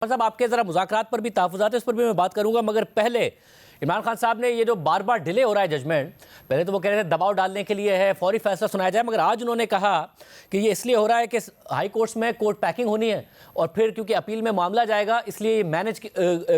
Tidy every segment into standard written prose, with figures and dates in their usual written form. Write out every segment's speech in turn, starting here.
साहब आपके जरा मुज़ाकरात पर भी तहफ़्फ़ुज़ात इस पर भी मैं बात करूंगा, मगर पहले इमरान खान साहब ने ये जो बार बार डिले हो रहा है जजमेंट, पहले तो वो कह रहे थे दबाव डालने के लिए है, फौरी फैसला सुनाया जाए, मगर आज उन्होंने कहा कि ये इसलिए हो रहा है कि हाई कोर्ट्स में कोर्ट पैकिंग होनी है और फिर क्योंकि अपील में मामला जाएगा इसलिए ये मैनेज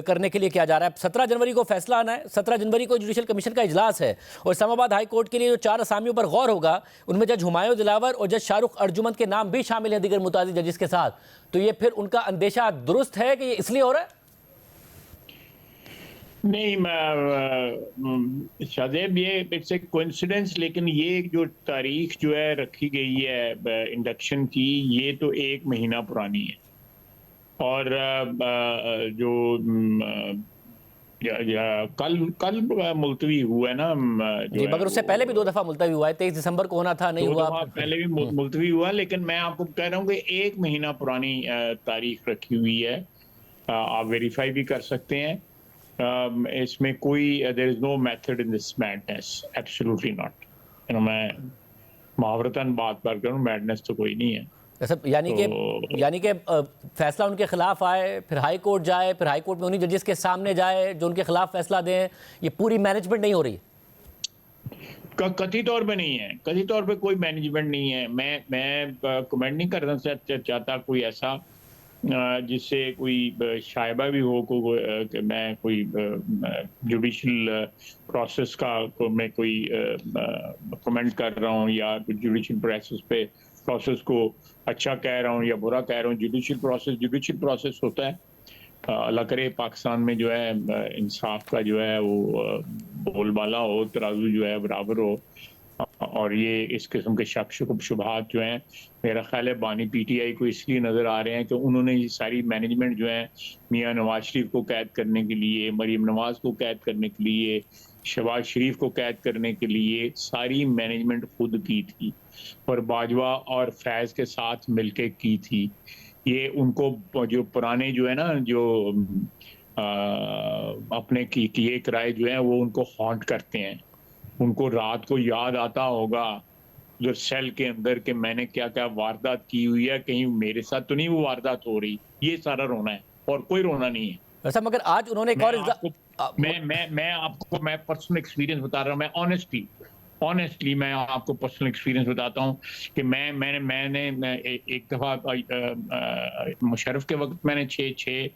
करने के लिए किया जा रहा है। 17 जनवरी को फैसला आना है, 17 जनवरी को जुडिशल कमीशन का इजलास है और इस्लामाबाद हाई कोर्ट के लिए जो 4 असामियों पर गौर होगा उनमें जज हुमायूं दिलावर और जज शाहरुख अर्जुमंद के नाम भी शामिल हैं दीगर मुताज़िर जजेस के साथ। तो ये फिर उनका अंदेशा दुरुस्त है कि ये इसलिए हो रहा है? नहीं, मैं शादेब, ये इट्स ए कोइंसिडेंस, लेकिन ये जो तारीख जो है रखी गई है इंडक्शन की, ये तो 1 महीना पुरानी है। और जो कल कल मुलतवी हुआ है ना, जी, मगर उससे पहले भी 2 दफ़ा मुलतवी हुआ है, 23 दिसंबर को होना था, नहीं हुआ। 2 दफा पहले भी मुलतवी हुआ, लेकिन मैं आपको कह रहा हूँ कि 1 महीना पुरानी तारीख रखी हुई है। आप वेरीफाई भी कर सकते हैं। इसमें कोई there is no method in this madness, absolutely not. मैं मुहावरतन बात करूं, मैडनेस तो कोई नहीं है। यानी कि फैसला उनके खिलाफ आए, फिर हाई कोर्ट जाए, फिर हाई कोर्ट में उन्हीं जजेस के सामने जाए जो उनके खिलाफ फैसला दें, ये पूरी मैनेजमेंट नहीं हो रही है? कथित तौर पे नहीं है, कथित तौर पे कोई मैनेजमेंट नहीं है। मैं कमेंट नहीं करना चाहता कोई ऐसा जिससे कोई शायबा भी हो कि मैं कोई जुडिशल प्रोसेस का मैं कोई कमेंट कर रहा हूँ या जुडिशल प्रोसेस को अच्छा कह रहा हूँ या बुरा कह रहा हूँ। जुडिशल प्रोसेस होता है। अल्लाह करे पाकिस्तान में जो है इंसाफ का जो है वो बोलबाला हो, तराजू जो है बराबर हो, और ये इस किस्म के शक शुबहात जो हैं, मेरा ख्याल है बानी पीटीआई को इसलिए नज़र आ रहे हैं कि उन्होंने ये सारी मैनेजमेंट जो है मियां नवाज शरीफ को कैद करने के लिए, मरीम नवाज को कैद करने के लिए, शहबाज शरीफ को कैद करने के लिए सारी मैनेजमेंट खुद की थी और बाजवा और फैज़ के साथ मिलके की थी। ये उनको जो पुराने जो है ना, जो अपने किए किराए जो है वो उनको हॉन्ट करते हैं। उनको रात को याद आता होगा जो सेल के अंदर के मैंने क्या क्या वारदात की हुई है, कहीं मेरे साथ तो नहीं वो वारदात हो रही। ये सारा रोना है और कोई रोना नहीं है वैसा। मगर आज उन्होंने एक और मैं पर्सनल एक्सपीरियंस बता रहा हूँ। मैं ऑनेस्टली मैं आपको पर्सनल एक्सपीरियंस बताता हूँ कि मैंने एक दफा मुशर्रफ के वक्त मैंने 6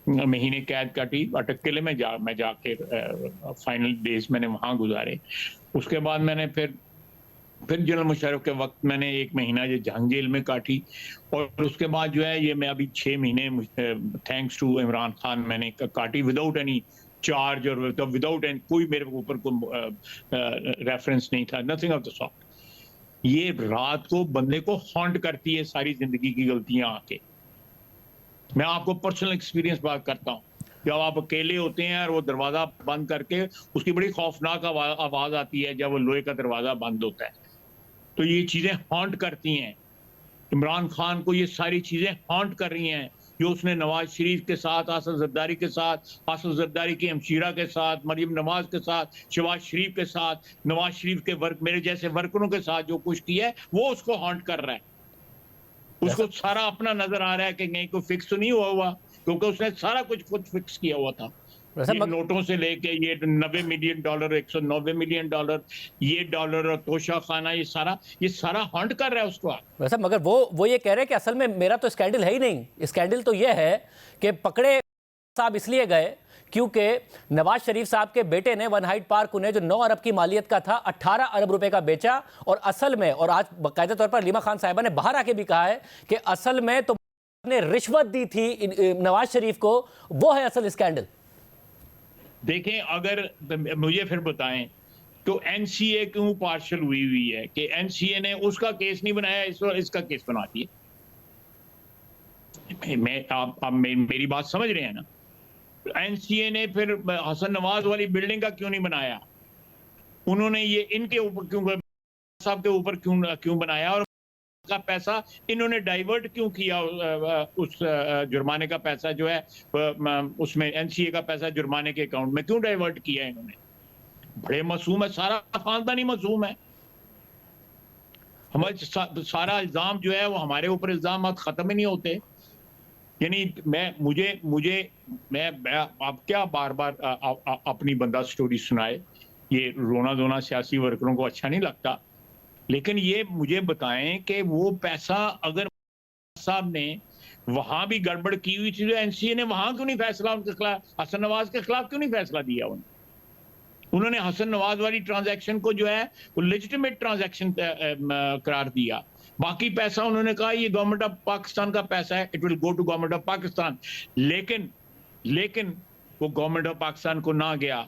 महीने कैद काटी अटक किले में। मैं जाके फाइनल डेज मैंने वहां गुजारे। उसके बाद मैंने फिर जनरल मुशर्रफ के वक्त मैंने 1 महीना ये जहांग जेल में काटी, और उसके बाद जो है ये मैं अभी 6 महीने थैंक्स टू इमरान खान मैंने काटी विदाउट एनी चार्ज और विदाउट एनी कोई मेरे ऊपर कोई रेफरेंस नहीं था, नथिंग ऑफ द सॉर्ट। ये रात को बंदे को हॉन्ट करती है सारी जिंदगी की गलतियां आके। मैं आपको पर्सनल एक्सपीरियंस बात करता हूँ। जब आप अकेले होते हैं और वो दरवाजा बंद करके उसकी बड़ी खौफनाक आवाज आती है जब वो लोहे का दरवाजा बंद होता है, तो ये चीजें हॉन्ट करती हैं। इमरान खान को ये सारी चीजें हॉन्ट कर रही हैं जो उसने नवाज शरीफ के साथ, आसिफ जरदारी के साथ, आसिफ जरदारी की हमशीरा के साथ, मरीम नवाज के साथ, शहबाज शरीफ के साथ, नवाज शरीफ के मेरे जैसे वर्करों के साथ जो कुछ किया है वो उसको हॉन्ट कर रहा है। उसको सारा अपना नजर आ रहा है कि कहीं कोई फिक्स तो नहीं हुआ क्योंकि उसने सारा कुछ खुद फिक्स किया हुआ था। ये नोटों से लेके ये $90 मिलियन, $190 मिलियन, ये डॉलर और तोशा खाना, ये सारा हॉन्ट कर रहा है उसको। वैसे मगर वो ये कह रहे हैं कि असल में मेरा तो स्कैंडल है ही नहीं। स्कैंडल तो ये है कि पकड़े साहब इसलिए गए क्योंकि नवाज शरीफ साहब के बेटे ने वन हाइट पार्क उन्हें जो 9 अरब की मालियत का था 18 अरब रुपए का बेचा, और असल में, और आज बाकायदा तौर पर लीमा खान साहिबा ने बाहर आके भी कहा है कि असल में तो ने रिश्वत दी थी नवाज शरीफ को, वो है असल स्कैंडल। देखें, अगर मुझे फिर बताएं तो एनसीए क्यों पार्शल हुई है कि एनसीए ने उसका केस नहीं बनाया, इसका केस बनाती है। आप मेरी बात समझ रहे हैं ना? एनसीए ने फिर हसन नवाज वाली बिल्डिंग का क्यों नहीं बनाया? उन्होंने ये इनके ऊपर क्यों, साहब के ऊपर क्यों बनाया? और का पैसा इन्होंने डाइवर्ट क्यों किया? उस जुर्माने का पैसा जो है उसमें एनसीए का पैसा जुर्माने के अकाउंट में क्यों डाइवर्ट किया इन्होंने? बड़े मासूम है, सारा खानदान ही मासूम है। हमारे सारा इल्जाम जो है वो हमारे ऊपर इल्जाम खत्म ही नहीं होते। यानी मैं अब क्या बार बार अपनी बंदा स्टोरी सुनाए, ये रोना धोना सियासी वर्करों को अच्छा नहीं लगता, लेकिन ये मुझे बताएं कि वो पैसा अगर साहब ने वहां भी गड़बड़ की हुई थी तो एनसीए ने वहां क्यों नहीं फैसला उनके खिलाफ, हसन नवाज के खिलाफ क्यों नहीं फैसला दिया उन्होंने हसन नवाज वाली ट्रांजैक्शन को जो है वो लेजिटिमेट ट्रांजैक्शन करार दिया। बाकी पैसा उन्होंने कहा ये गवर्नमेंट ऑफ पाकिस्तान का पैसा है, it will go to government of Pakistan, लेकिन वो गवर्नमेंट ऑफ पाकिस्तान को ना गया।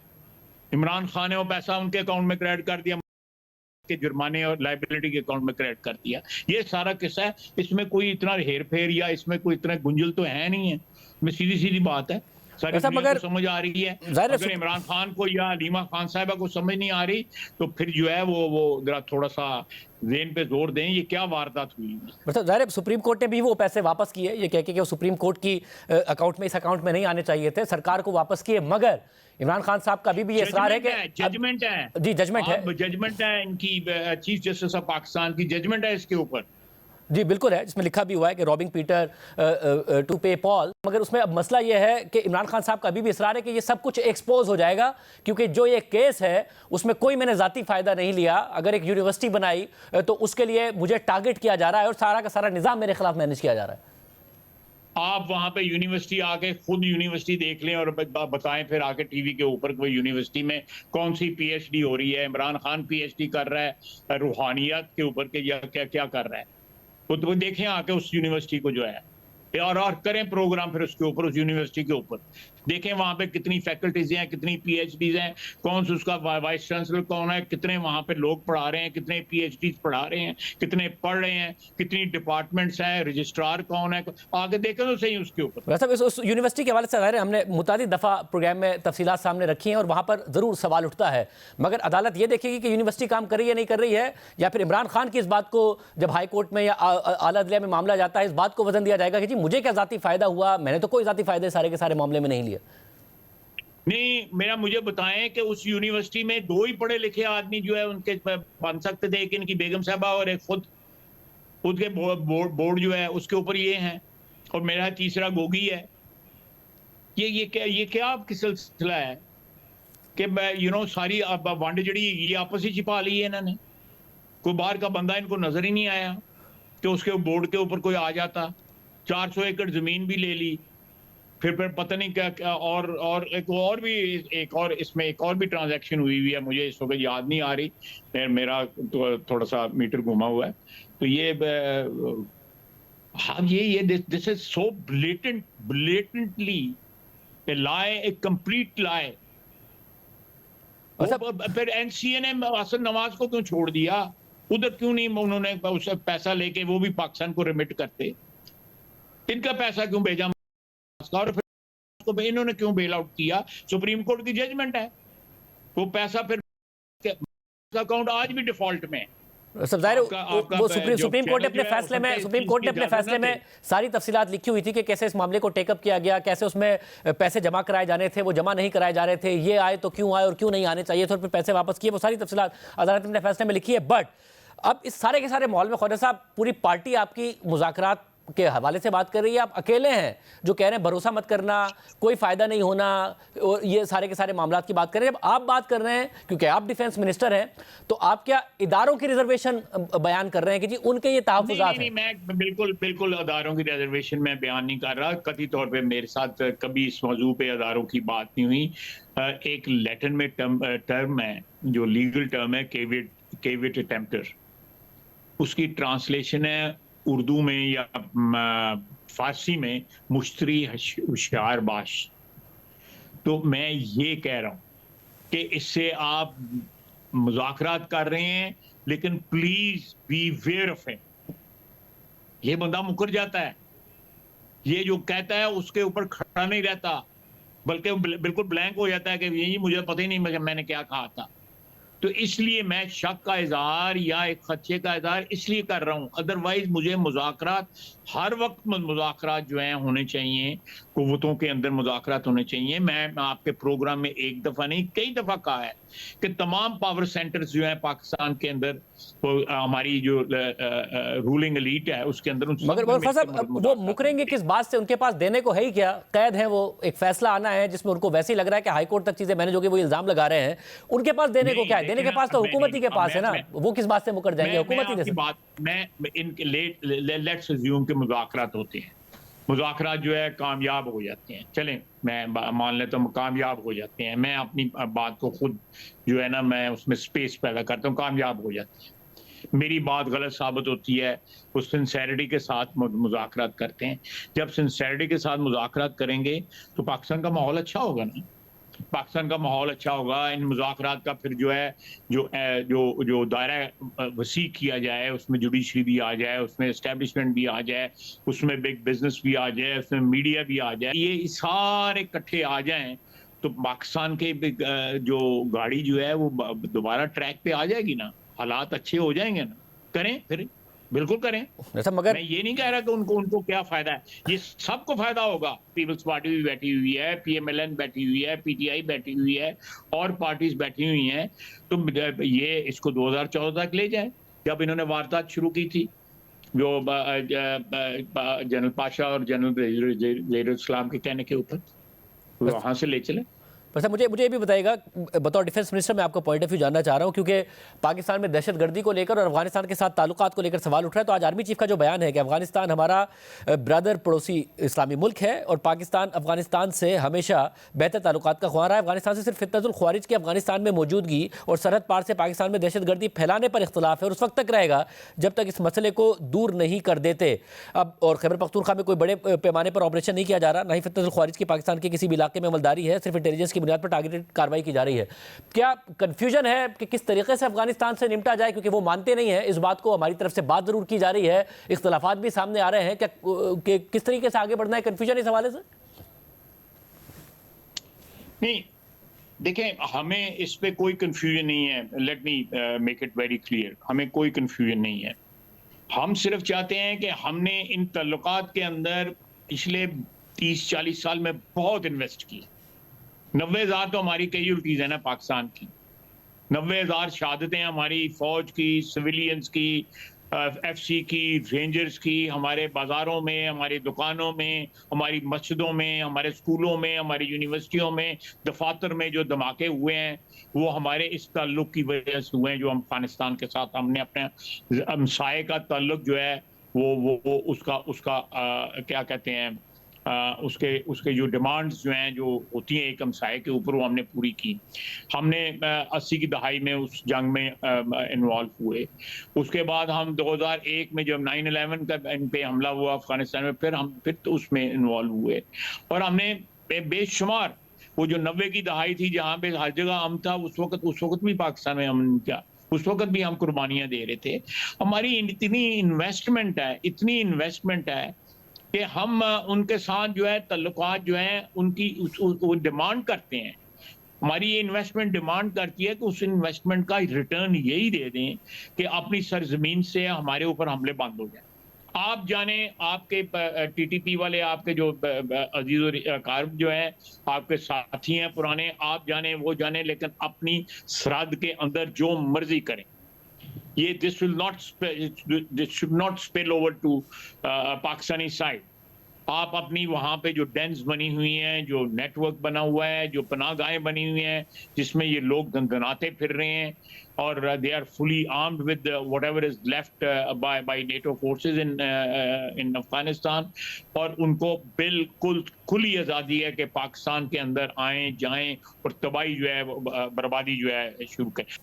इमरान खान ने वो पैसा उनके अकाउंट में क्रेडिट कर दिया, के जुर्माने और लाइबिलिटी के अकाउंट में क्रेडिट कर दिया। ये सारा किस्सा है, इसमें कोई इतना हेर फेर या इसमें कोई इतना गुंजल तो है नहीं है, में सीधी सीधी बात है, सारी दुनिया को समझ आ रही है। अगर इमरान खान को या हलीमा खान साहिबा को समझ नहीं आ रही तो फिर जो है वो जरा थोड़ा सा ज़हन पे जोर दें, ये क्या वारदात हुई। मतलब ज़ाहिर है सुप्रीम कोर्ट ने भी वो पैसे वापस किए, ये कह के कि वो सुप्रीम कोर्ट की अकाउंट में, इस अकाउंट में नहीं आने चाहिए थे, सरकार को वापस किए, मगर इमरान खान साहब का अभी भी ये इसरार है कि जजमेंट है जी, जजमेंट है इनकी चीफ जस्टिस ऑफ पाकिस्तान की जजमेंट है इसके ऊपर। जी बिल्कुल है, जिसमें लिखा भी हुआ है कि रॉबिंग पीटर टू पे पॉल, मगर उसमें अब मसला ये है कि इमरान खान साहब का अभी भी इसरार है कि ये सब कुछ एक्सपोज हो जाएगा, क्योंकि जो ये केस है उसमें कोई मैंने जाती फायदा नहीं लिया। अगर एक यूनिवर्सिटी बनाई तो उसके लिए मुझे टारगेट किया जा रहा है और सारा का सारा निजाम मेरे खिलाफ मैनेज किया जा रहा है। आप वहां पे यूनिवर्सिटी आके खुद यूनिवर्सिटी देख लें और बताएं फिर आके टीवी के ऊपर कोई यूनिवर्सिटी में कौन सी पीएचडी हो रही है, इमरान खान पीएचडी कर रहा है रूहानियत के ऊपर के या क्या क्या कर रहा है, तो देखें आके उस यूनिवर्सिटी को जो है और करें प्रोग्राम फिर उसके ऊपर, उस यूनिवर्सिटी के ऊपर देखें वहां पे कितनी फैकल्टीज हैं, कितनी पीएचडीज हैं, कौन सा उसका वाइस चांसलर कौन है, कितने वहां पे लोग पढ़ा रहे हैं, कितने पीएचडी पढ़ा रहे हैं, कितने पढ़ रहे हैं, कितनी डिपार्टमेंट्स हैं, रजिस्ट्रार कौन है, आगे देखें तो सही उसके ऊपर। वैसे उस यूनिवर्सिटी के हवाले से हमने मुतादिद दफ़ा प्रोग्राम में तफसीलात सामने रखी हैं और वहाँ पर ज़रूर सवाल उठता है, मगर अदालत ये देखेगी कि यूनिवर्सिटी काम कर रही है नहीं कर रही है, या फिर इमरान खान की इस बात को जब हाई कोर्ट में या आला अदलिया में मामला जाता है इस बात को वजन दिया जाएगा कि जी मुझे क्या जाती फ़ायदा हुआ, मैंने तो कोई जाती फ़ायदे सारे के सारे मामले में नहीं लिया। नहीं, मुझे बताएं कि उस यूनिवर्सिटी में दो ही पढ़े लिखे आदमी जो है उनके बन सकते थे, कि इनकी बेगम साहबा और एक खुद के बोर्ड जो है उसके ऊपर ये हैं, और मेरा तीसरा गोगी है। ये क्या आपकी सिलसिला है कि मैं सारी वंड जड़ी ये आपस ही छिपा ली है इन्होंने, कोई बाहर का बंदा इनको नजर ही नहीं आया कि उसके बोर्ड के ऊपर कोई आ जाता, 400 एकड़ जमीन भी ले ली, फिर पता नहीं क्या और एक और इसमें एक और भी ट्रांजैक्शन हुई है, मुझे इस वक्त याद नहीं आ रही, मेरा तो थोड़ा सा मीटर घुमा हुआ है, तो ये हाँ ये this is so blatantly a lie, a complete lie. फिर एनसीए ने हसन नवाज को क्यों छोड़ दिया, उधर क्यों नहीं उन्होंने उससे पैसा लेके वो भी पाकिस्तान को रिमिट करते, इनका पैसा क्यों भेजा और फिर उसको इन्होंने क्यों बेल आउट किया। सुप्रीम कोर्ट की जजमेंट है, वो पैसा फिर अकाउंट आज भी डिफॉल्ट में। सब जाहिर वो सुप्रीम कोर्ट ने अपने फैसले में सारी तफसीलात लिखी हुई थी कि कैसे इस मामले को टेकअप किया गया, कैसे उसमें पैसे जमा कराए जाने थे, वो जमा नहीं कराए जा रहे थे, ये आए तो क्यों आए और क्यों नहीं आने चाहिए थे, और फिर पैसे वापस किए, वो सारी तफसीलात अदालत ने अपने फैसले में लिखी है। बट अब इस सारे के सारे माहौल में ख्वाजा साहब पूरी पार्टी आपकी मुज़ाकरात के हवाले से बात कर रही है, आप अकेले हैं जो कह रहे हैं भरोसा मत करना, कोई फ़ायदा नहीं होना, और ये सारे के सारे मामलात की बात कर रहे हैं। जब आप बात कर रहे हैं, क्योंकि आप डिफेंस मिनिस्टर हैं, तो आप क्या इदारों की रिजर्वेशन बयान कर रहे हैं कि जी उनके ये तहफ़्फ़ुज़ात हैं? मैं बिल्कुल इदारों की रिजर्वेशन में बयान नहीं कर रहा, कतई तौर पर मेरे साथ कभी इस मौजू पे इदारों की बात नहीं हुई। एक लैटिन में टर्म है जो लीगल टर्म है, केविट अटेम्प्टर, उसकी ट्रांसलेशन है उर्दू में या फारसी में मुश्तरी होशियारबाश। तो मैं ये कह रहा हूं कि इससे आप मुज़ाकरात कर रहे हैं, लेकिन please beware of him. ये बंदा मुकर जाता है, ये जो कहता है उसके ऊपर खड़ा नहीं रहता, बल्कि बिल्कुल ब्लैंक हो जाता है कि ये मुझे पता ही नहीं मैंने क्या कहा था। तो इसलिए मैं शक का इजहार या एक खदशे का इजहार इसलिए कर रहा हूं, अदरवाइज मुझे मुज़ाकरात हर वक्त मुज़ाकरात जो हैं होने चाहिए, कुव्वतों के अंदर मुज़ाकरात होने चाहिए। मैं आपके प्रोग्राम में एक दफ़ा नहीं कई दफ़ा कहा है कि तमाम पावर सेंटर्स जो हैं पाकिस्तान के अंदर वो हमारी जो रूलिंग एलीट है उसके अंदर उन मगर खान साहब वो मुकरेंगे किस बात से? उनके पास देने को है ही क्या? कैद है वो, एक फैसला आना है जिसमें उनको वैसे ही लग रहा है कि हाई कोर्ट तक चीजें मैनेज होगी, वो इल्जाम लगा रहे हैं। उनके पास देने को क्या है? देने के पास तो हुकूमत ही के पास है ना, वो किस बात से मुकर जाएंगे? हुकूमत ही दे सकती। लेट्स अज्यूम के मुज़ाकरात होते हैं, मुज़ाकरात जो है कामयाब हो जाते हैं, चलें मैं मान लेता हूँ कामयाब हो जाते हैं, मैं अपनी बात को खुद जो है ना मैं उसमें स्पेस पैदा करता हूँ, कामयाब हो जाती है, मेरी बात गलत साबित होती है, वो सिंसेरिटी के साथ मुज़ाकरात करते हैं। जब सिंसेरिटी के साथ मुज़ाकरात करेंगे तो पाकिस्तान का माहौल अच्छा होगा ना, पाकिस्तान का माहौल अच्छा होगा। इन मुज़ाकरात का फिर जो है जो दायरा वसी किया जाए, उसमें जुडिशरी भी आ जाए, उसमें एस्टेब्लिशमेंट भी आ जाए, उसमें बिग बिजनेस भी आ जाए, उसमें मीडिया भी आ जाए, ये सारे इकट्ठे आ जाएं तो पाकिस्तान के जो गाड़ी जो है वो दोबारा ट्रैक पे आ जाएगी ना, हालात अच्छे हो जाएंगे ना। करें फिर, बिल्कुल करें। ऐसा मगर मैं ये नहीं कह रहा कि उनको क्या फायदा है, ये सबको फायदा होगा। पीपल्स पार्टी भी बैठी हुई है, पीएमएलएन बैठी हुई है, पीटीआई बैठी हुई है और पार्टीज बैठी हुई हैं। तो ये इसको 2014 तक ले जाए, जब इन्होंने वारदात शुरू की थी, जो जनरल पाशा और जनरल जहीरुल इस्लाम के कहने के ऊपर, वहां से ले चले। वैसे मुझे मुझे ये भी बताइएगा, बतौर डिफेंस मिनिस्टर मैं आपका पॉइंट ऑफ व्यू जानना चाह रहा हूं, क्योंकि पाकिस्तान में दहशतगर्दी को लेकर और अफगानिस्तान के साथ ताल्लुकात को लेकर सवाल उठ रहा है। तो आज आर्मी चीफ का जो बयान है कि अफगानिस्तान हमारा ब्रदर पड़ोसी इस्लामी मुल्क है और पाकिस्तान अफगानिस्तान से हमेशा बेहतर ताल्लुकात का ख्वाह रहा है। अफगानिस्तान से सिर्फ फितनतुल ख्वारिज की अफगानिस्तान में मौजूदगी और सरहद पार से पाकिस्तान में दहशतगर्दी फैलाने पर इख्तलाफ है और उस वक्त तक रहेगा जब तक इस मसले को दूर नहीं कर देते। अब और खैबर पख्तूनख्वा में कोई बड़े पैमाने पर ऑपरेशन नहीं किया जा रहा, ना ही फितनतुल ख्वारिज की पाकिस्तान के किसी भी इलाके में अमलदारी है, सिर्फ इंटेलिजेंस की बुनियाद पर टारगेटेड कार्रवाई की जा रही है। क्या कंफ्यूजन है कि किस तरीके से अफगानिस्तान से निपटा जाए, क्योंकि वो मानते नहीं है इस बात को, हमारी तरफ से बात जरूर की जा रही है, इख्तलाफात भी सामने आ रहे हैं, क्या कि किस तरीके से आगे बढ़ना है? कंफ्यूजन इस हवाले से नहीं, देखें हमें इस पे कोई कंफ्यूजन नहीं है। Let me make it very clear, हमें कोई कंफ्यूजन नहीं है। हम सिर्फ चाहते हैं कि हमने इन तल्लुकात के अंदर पिछले 30-40 साल में बहुत इन्वेस्ट की। 90,000 तो हमारी कैजुअल्टीज है ना पाकिस्तान की, 90,000 शहादतें हमारी फौज की, सिविलियंस की, एफसी की, रेंजर्स की, हमारे बाजारों में, हमारी दुकानों में, हमारी मस्जिदों में, हमारे स्कूलों में, हमारी यूनिवर्सिटियों में, दफातर में जो धमाके हुए हैं वो हमारे इस ताल्लुक की वजह से हुए हैं, जो हम अफगानिस्तान के साथ हमने अपने हमसाये का ताल्लुक जो है वो उसका क्या कहते हैं उसके जो डिमांड्स जो हैं जो होती हैं एक हमसाये के ऊपर, वो हमने पूरी की। हमने 80 की दहाई में उस जंग में इन्वॉल्व हुए। उसके बाद हम 2001 में जब 9/11 का इन पे हमला हुआ अफगानिस्तान में, फिर तो उसमें इन्वॉल्व हुए और हमने बेशुमार वो जो 90 की दहाई थी जहाँ पे हर जगह हम था, उस वक्त भी पाकिस्तान में हम क्या, उस वक्त भी हम कुर्बानियां दे रहे थे। हमारी इतनी इन्वेस्टमेंट है कि हम उनके साथ जो है तल्लुकात जो हैं उनकी वो डिमांड करते हैं। हमारी ये इन्वेस्टमेंट डिमांड करती है कि उस इन्वेस्टमेंट का रिटर्न यही दे दें कि अपनी सरजमीन से हमारे ऊपर हमले बंद हो जाए। आप जाने, आपके टीटीपी वाले आपके जो अजीज और कारब जो है आपके साथी हैं पुराने, आप जाने वो जाने, लेकिन अपनी सरहद के अंदर जो मर्जी करें, ये this should not spill over to Pakistani side. आप अपनी वहां पे जो डेंस बनी हुई हैं, जो नेटवर्क बना हुआ है, जो पनाहगाहें बनी हुई हैं जिसमें ये लोग दंदनाते फिर रहे हैं और they are fully armed with whatever is left by NATO forces in Afghanistan, और उनको बिल्कुल खुली आज़ादी है कि पाकिस्तान के अंदर आएं जाएं और तबाही जो है बर्बादी जो है शुरू करें।